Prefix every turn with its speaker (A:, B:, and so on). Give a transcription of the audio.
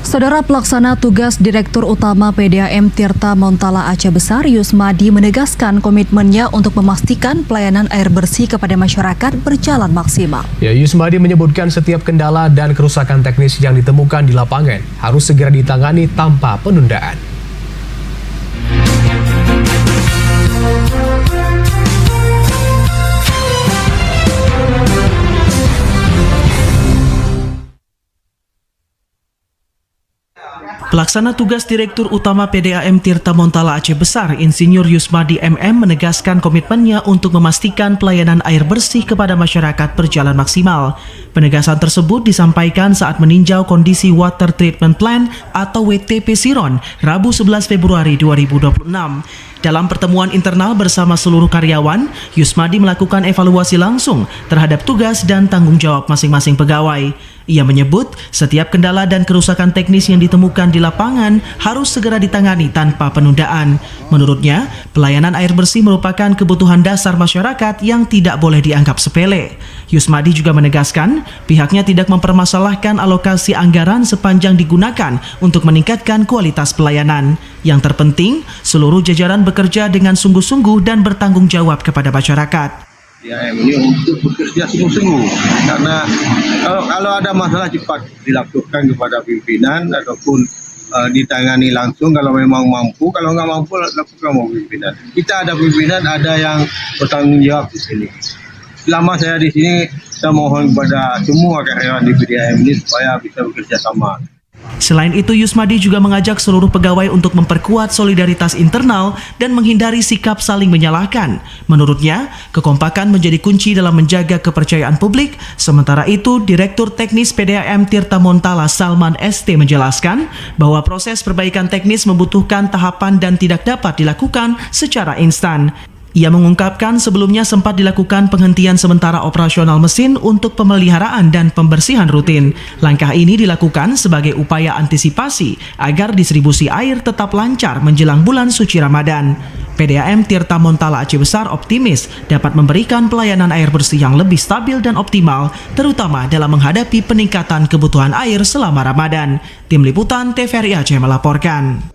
A: Saudara Pelaksana Tugas Direktur Utama PDAM Tirta Montala Aceh Besar, Yusmadi menegaskan komitmennya untuk memastikan pelayanan air bersih kepada masyarakat berjalan maksimal.
B: Yusmadi menyebutkan setiap kendala dan kerusakan teknis yang ditemukan di lapangan harus segera ditangani tanpa penundaan.
C: Pelaksana Tugas Direktur Utama PDAM Tirta Montala Aceh Besar, Insinyur Yusmadi MM menegaskan komitmennya untuk memastikan pelayanan air bersih kepada masyarakat berjalan maksimal. Penegasan tersebut disampaikan saat meninjau kondisi Water Treatment Plant atau WTP Siron, Rabu 11 Februari 2026. Dalam pertemuan internal bersama seluruh karyawan, Yusmadi melakukan evaluasi langsung terhadap tugas dan tanggung jawab masing-masing pegawai. Ia menyebut setiap kendala dan kerusakan teknis yang ditemukan di lapangan harus segera ditangani tanpa penundaan. Menurutnya, pelayanan air bersih merupakan kebutuhan dasar masyarakat yang tidak boleh dianggap sepele. Yusmadi juga menegaskan pihaknya tidak mempermasalahkan alokasi anggaran sepanjang digunakan untuk meningkatkan kualitas pelayanan. Yang terpenting, seluruh jajaran bekerja dengan sungguh-sungguh dan bertanggung jawab kepada masyarakat.
D: Ini untuk bekerja sungguh-sungguh, karena kalau ada masalah cepat dilakukan kepada pimpinan ataupun ditangani langsung kalau memang mampu, kalau nggak mampu lakukan sama pimpinan. Kita ada pimpinan, ada yang bertanggung jawab di sini. Selama saya di sini, saya mohon kepada semua karyawan di PDAM ini supaya bisa bekerja sama.
C: Selain itu, Yusmadi juga mengajak seluruh pegawai untuk memperkuat solidaritas internal dan menghindari sikap saling menyalahkan. Menurutnya, kekompakan menjadi kunci dalam menjaga kepercayaan publik. Sementara itu, Direktur Teknis PDAM Tirta Montala Salman ST menjelaskan bahwa proses perbaikan teknis membutuhkan tahapan dan tidak dapat dilakukan secara instan. Ia mengungkapkan sebelumnya sempat dilakukan penghentian sementara operasional mesin untuk pemeliharaan dan pembersihan rutin. Langkah ini dilakukan sebagai upaya antisipasi agar distribusi air tetap lancar menjelang bulan suci Ramadan. PDAM Tirta Montala Aceh Besar optimis dapat memberikan pelayanan air bersih yang lebih stabil dan optimal, terutama dalam menghadapi peningkatan kebutuhan air selama Ramadan. Tim Liputan TVRI Aceh melaporkan.